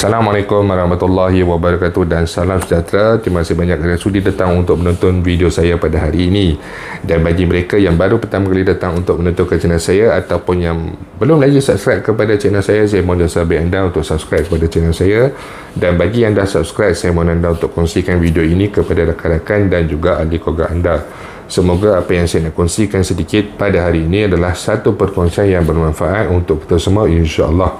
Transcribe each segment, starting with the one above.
Assalamualaikum warahmatullahi wabarakatuh dan salam sejahtera. Terima kasih banyak kerana sudi datang untuk menonton video saya pada hari ini. Dan bagi mereka yang baru pertama kali datang untuk menonton channel saya ataupun yang belum lagi subscribe kepada channel saya mohon sahabat anda untuk subscribe kepada channel saya. Dan bagi yang dah subscribe, saya mohon anda untuk kongsikan video ini kepada rakan-rakan dan juga ahli keluarga anda. Semoga apa yang saya nak kongsikan sedikit pada hari ini adalah satu perkongsian yang bermanfaat untuk kita semua, insya-Allah.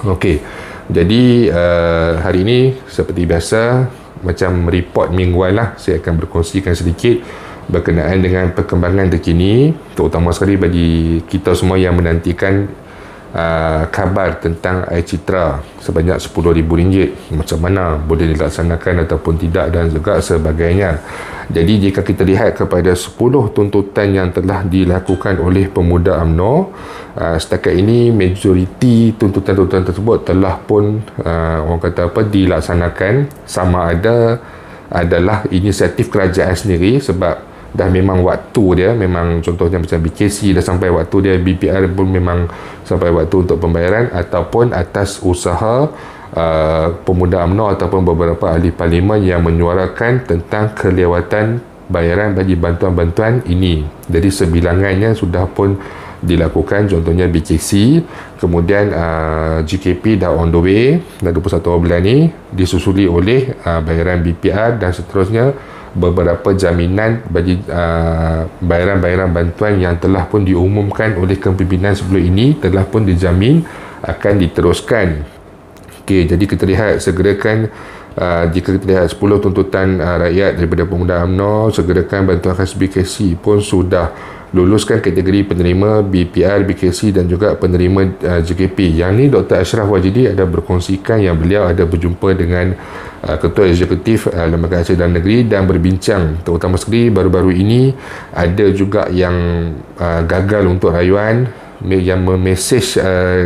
Okey. Jadi hari ini seperti biasa macam report mingguan lah, saya akan berkongsikan sedikit berkenaan dengan perkembangan terkini, terutama sekali bagi kita semua yang menantikan kabar tentang air citra sebanyak RM10,000, macam mana boleh dilaksanakan ataupun tidak dan juga sebagainya. Jadi jika kita lihat kepada 10 tuntutan yang telah dilakukan oleh pemuda UMNO, setakat ini majoriti tuntutan-tuntutan tersebut telah pun orang kata apa dilaksanakan, sama ada adalah inisiatif kerajaan sendiri sebab dah memang waktu dia, memang contohnya macam BKC dah sampai waktu dia, BPR pun memang sampai waktu untuk pembayaran, ataupun atas usaha pemuda UMNO ataupun beberapa ahli parlimen yang menyuarakan tentang kelewatan bayaran bagi bantuan-bantuan ini. Jadi sebilangannya sudah pun dilakukan, contohnya BKC, kemudian GKP dah on the way dan 21 bulan ni disusuli oleh bayaran BPR dan seterusnya. Beberapa jaminan bagi bayaran-bayaran bantuan yang telah pun diumumkan oleh kepimpinan sebelum ini telah pun dijamin akan diteruskan. Okey, jadi kita lihat segerakan jika kita lihat 10 tuntutan rakyat daripada pemuda UMNO, segerakan bantuan khas BKC pun sudah luluskan kategori penerima BPR, BKC dan juga penerima JKP. Yang ni Dr. Ashraf Wajidi ada berkongsikan yang beliau ada berjumpa dengan Ketua Eksekutif Lembaga Hasil Dalam Negeri dan berbincang, terutama sekali baru-baru ini ada juga yang gagal untuk rayuan yang memesej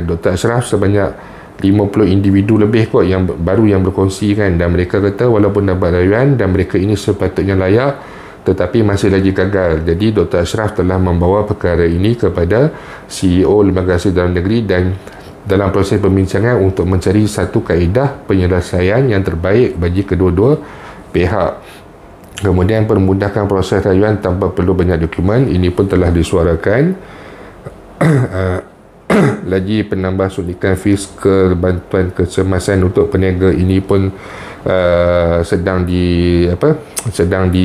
Dr. Ashraf sebanyak 50 individu lebih kot yang baru yang berkongsi kan, dan mereka kata walaupun dapat rayuan dan mereka ini sepatutnya layak tetapi masih lagi gagal. Jadi Dr. Ashraf telah membawa perkara ini kepada CEO Lembaga Hasil Dalam Negeri dan dalam proses pembincangan untuk mencari satu kaedah penyelesaian yang terbaik bagi kedua-dua pihak. Kemudian permudahkan proses rayuan tanpa perlu banyak dokumen, ini pun telah disuarakan. Lagi penambah suntikan fiskal bantuan kecemasan untuk peniaga, ini pun sedang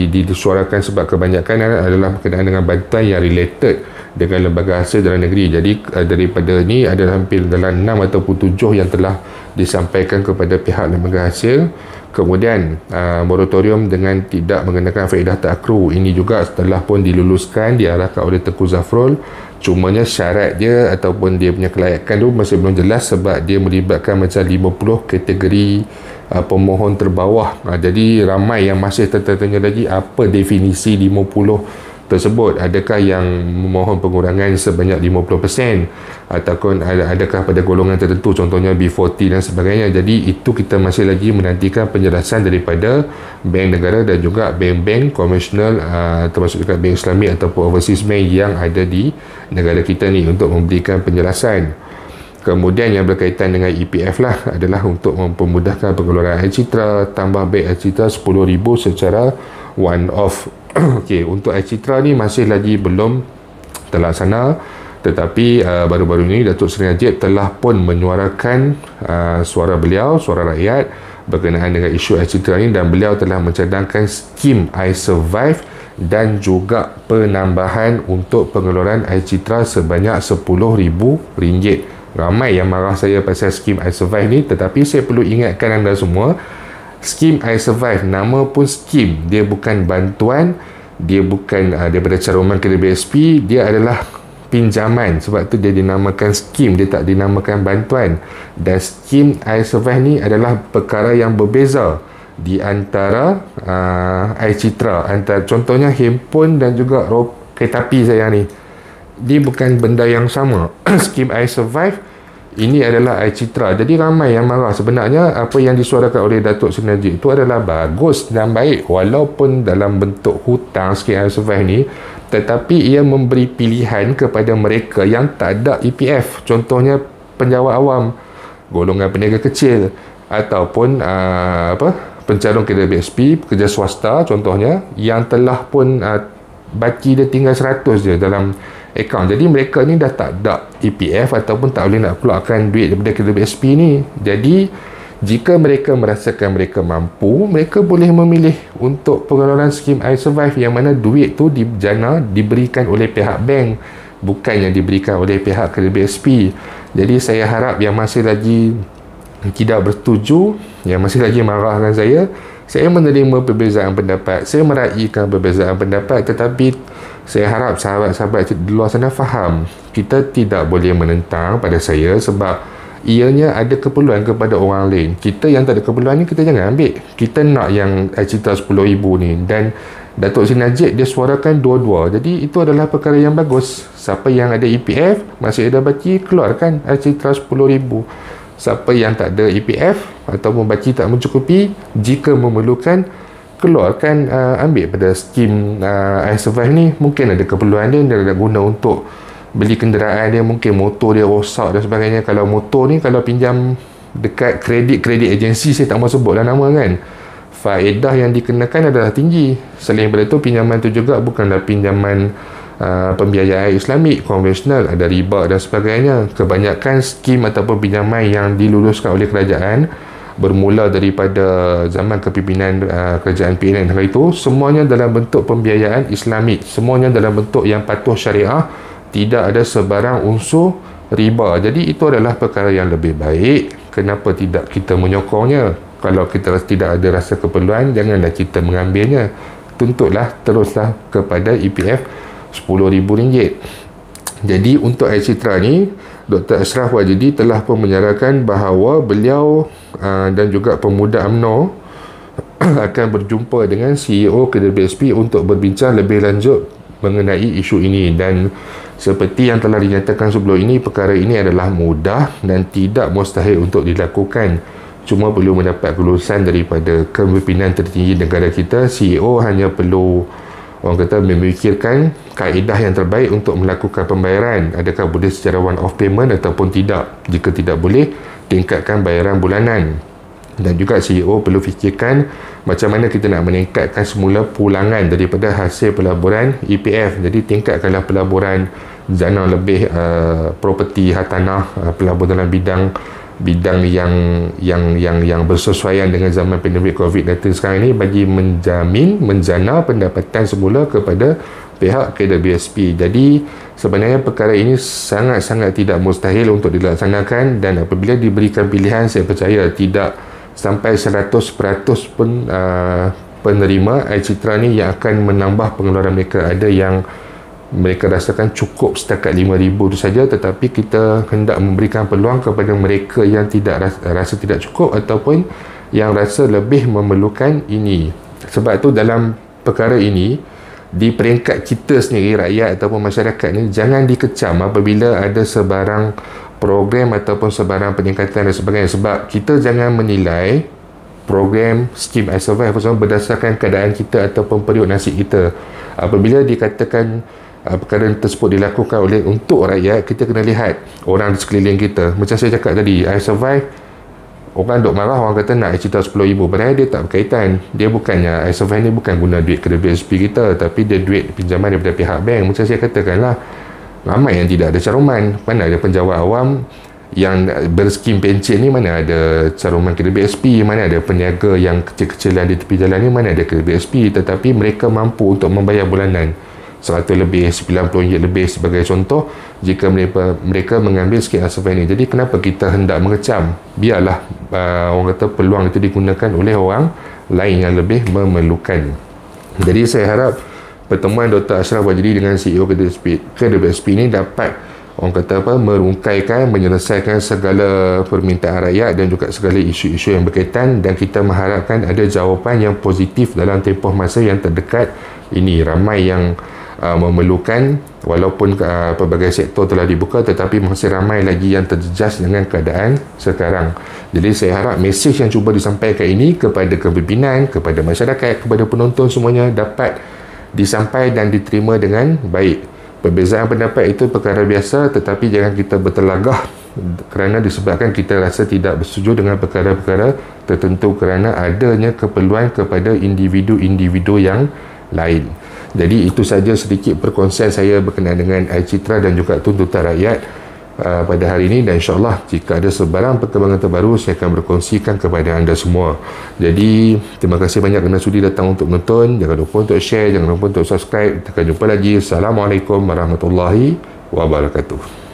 disuarakan sebab kebanyakan adalah berkenaan dengan bantuan yang related dengan lembaga hasil dalam negeri. Jadi daripada ni ada hampir dalam 6 ataupun 7 yang telah disampaikan kepada pihak lembaga hasil. Kemudian moratorium dengan tidak mengenakan faedah takrur, ini juga telah pun diluluskan, diarahkan oleh Tengku Zafrul. Cumanya syarat dia ataupun dia punya kelayakan tu masih belum jelas sebab dia melibatkan macam 50 kategori pemohon terbawah. Jadi ramai yang masih tertanya lagi apa definisi 50 tersebut. Adakah yang memohon pengurangan sebanyak 50% ataupun adakah pada golongan tertentu, contohnya B40 dan sebagainya. Jadi itu kita masih lagi menantikan penjelasan daripada bank negara dan juga bank-bank konvensional, termasuk juga bank Islami ataupun overseas bank yang ada di negara kita ni untuk memberikan penjelasan. Kemudian yang berkaitan dengan EPF lah adalah untuk mempermudahkan pengeluaran air citra, tambah bil air citra RM10,000 secara one off. Okey, untuk air citra ni masih lagi belum terlaksana, tetapi baru-baru ini Datuk Seri Najib telah pun menyuarakan suara beliau, suara rakyat berkenaan dengan isu air citra ni, dan beliau telah mencadangkan skim I Survive dan juga penambahan untuk pengeluaran air citra sebanyak RM10,000. Ramai yang marah saya pasal skim I Survive ni, tetapi saya perlu ingatkan anda semua, skim I Survive nama pun skim, dia bukan bantuan, dia bukan daripada caruman ke BSP, dia adalah pinjaman, sebab tu dia dinamakan skim, dia tak dinamakan bantuan. Dan skim I Survive ni adalah perkara yang berbeza di antara air citra, antara contohnya handphone dan juga kereta api saya ni, dia bukan benda yang sama. Skim I Survive ini adalah air citra. Jadi ramai yang marah. Sebenarnya apa yang disuarakan oleh Datuk Seri Najib itu adalah bagus dan baik, walaupun dalam bentuk hutang skim I Survive ni, tetapi ia memberi pilihan kepada mereka yang tak ada EPF, contohnya penjawat awam, golongan peniaga kecil, ataupun pencalon KWSP, pekerja swasta contohnya, yang telah pun baki dia tinggal 100 je dalam akaun. Jadi mereka ni dah tak ada EPF ataupun tak boleh nak keluarkan duit daripada KWSP ni. Jadi jika mereka merasakan mereka mampu, mereka boleh memilih untuk pengeluaran skim iSurvive, yang mana duit tu diberikan oleh pihak bank, bukan yang diberikan oleh pihak KWSP. Jadi saya harap yang masih lagi tidak bersetuju, yang masih lagi marahkan saya menerima perbezaan pendapat, saya meraihkan perbezaan pendapat, tetapi saya harap sahabat-sahabat di luar sana faham, kita tidak boleh menentang pada saya sebab ianya ada keperluan kepada orang lain. Kita yang tak ada keperluan ni, kita jangan ambil. Kita nak yang cerita 10,000 ni, dan Datuk Seri Najib dia suarakan dua-dua. Jadi itu adalah perkara yang bagus. Siapa yang ada EPF masih ada baki, keluarkan cerita 10,000. Siapa yang tak ada EPF ataupun baki tak mencukupi, jika memerlukan, keluarkan, ambil pada skim iSurvive ni. Mungkin ada keperluan dia nak guna untuk beli kenderaan dia, mungkin motor dia rosak dan sebagainya. Kalau motor ni, kalau pinjam dekat kredit agensi, saya tak mahu sebutlah nama kan, faedah yang dikenakan adalah tinggi. Selain daripada tu, pinjaman tu juga bukanlah pinjaman pembiayaan Islamik konvensional, ada riba dan sebagainya. Kebanyakan skim ataupun pinjaman yang diluluskan oleh kerajaan bermula daripada zaman kepimpinan kerajaan PNN hari itu, semuanya dalam bentuk pembiayaan Islamik, semuanya dalam bentuk yang patuh syariah, tidak ada sebarang unsur riba. Jadi itu adalah perkara yang lebih baik. Kenapa tidak kita menyokongnya? Kalau kita tidak ada rasa keperluan, janganlah kita mengambilnya. Tuntutlah teruslah kepada EPF RM10,000. Jadi untuk Citra ni, Dr. Ashraf Wajidi telah pun menyatakan bahawa beliau dan juga pemuda UMNO akan berjumpa dengan CEO KWSP untuk berbincang lebih lanjut mengenai isu ini. Dan seperti yang telah dinyatakan sebelum ini, perkara ini adalah mudah dan tidak mustahil untuk dilakukan. Cuma perlu mendapat kelulusan daripada kepimpinan tertinggi negara kita. CEO hanya perlu, orang kata, memikirkan kaedah yang terbaik untuk melakukan pembayaran. Adakah boleh secara one off payment ataupun tidak. Jika tidak boleh, tingkatkan bayaran bulanan. Dan juga CEO perlu fikirkan macam mana kita nak meningkatkan semula pulangan daripada hasil pelaburan EPF. Jadi tingkatkanlah pelaburan jana lebih properti hartanah, pelabur dalam bidang yang bersesuaian dengan zaman pandemik COVID-19 sekarang ini, bagi menjana pendapatan semula kepada pihak KWSP. Jadi sebenarnya perkara ini sangat-sangat tidak mustahil untuk dilaksanakan, dan apabila diberikan pilihan, saya percaya tidak sampai 100% pun penerima Citra ni yang akan menambah pengeluaran mereka. Ada yang mereka rasakan cukup setakat RM5,000 itu saja, tetapi kita hendak memberikan peluang kepada mereka yang tidak rasa tidak cukup ataupun yang rasa lebih memerlukan ini. Sebab tu dalam perkara ini, di peringkat kita sendiri, rakyat ataupun masyarakat ni, jangan dikecam apabila ada sebarang program ataupun sebarang peningkatan dan sebagainya. Sebab kita jangan menilai program skim iSurvive berdasarkan keadaan kita ataupun periuk nasib kita. Apabila dikatakan perkara tersebut dilakukan untuk rakyat, kita kena lihat orang di sekeliling kita. Macam saya cakap tadi, iSurvive, orang duk marah, orang kata nak cerita RM10,000, padahal dia tak berkaitan. Dia bukannya, iSurvive ni bukan guna duit KWSP kita, tapi dia duit pinjaman daripada pihak bank. Macam saya katakan lah, ramai yang tidak ada caruman. Mana ada penjawat awam yang berskim pencen ni, mana ada caruman KWSP, mana ada peniaga yang kecil-kecilan di tepi jalan ni, mana ada KWSP, tetapi mereka mampu untuk membayar bulanan RM100 lebih, RM90 lebih sebagai contoh, jika mereka mengambil skim iSurvive ni. Jadi kenapa kita hendak mengecam? Biarlah orang kata peluang itu digunakan oleh orang lain yang lebih memerlukan. Jadi saya harap pertemuan Dr. Ashraf Wajidi dengan CEO KWSP ini dapat, orang kata merungkaikan, menyelesaikan segala permintaan rakyat dan juga segala isu-isu yang berkaitan, dan kita mengharapkan ada jawapan yang positif dalam tempoh masa yang terdekat ini. Ramai yang memerlukan, walaupun pelbagai sektor telah dibuka, tetapi masih ramai lagi yang terjejas dengan keadaan sekarang. Jadi saya harap mesej yang cuba disampaikan ini kepada kepimpinan, kepada masyarakat, kepada penonton semuanya dapat disampaikan dan diterima dengan baik. Perbezaan pendapat itu perkara biasa, tetapi jangan kita bertelagah kerana disebabkan kita rasa tidak bersetuju dengan perkara-perkara tertentu kerana adanya keperluan kepada individu-individu yang lain. Jadi itu saja sedikit perkongsian saya berkenaan dengan air citra dan juga tuntutan rakyat pada hari ini, dan insyaAllah jika ada sebarang perkembangan terbaru saya akan berkongsikan kepada anda semua. Jadi terima kasih banyak kerana sudi datang untuk menonton. Jangan lupa untuk share, jangan lupa untuk subscribe. Kita akan jumpa lagi. Assalamualaikum warahmatullahi wabarakatuh.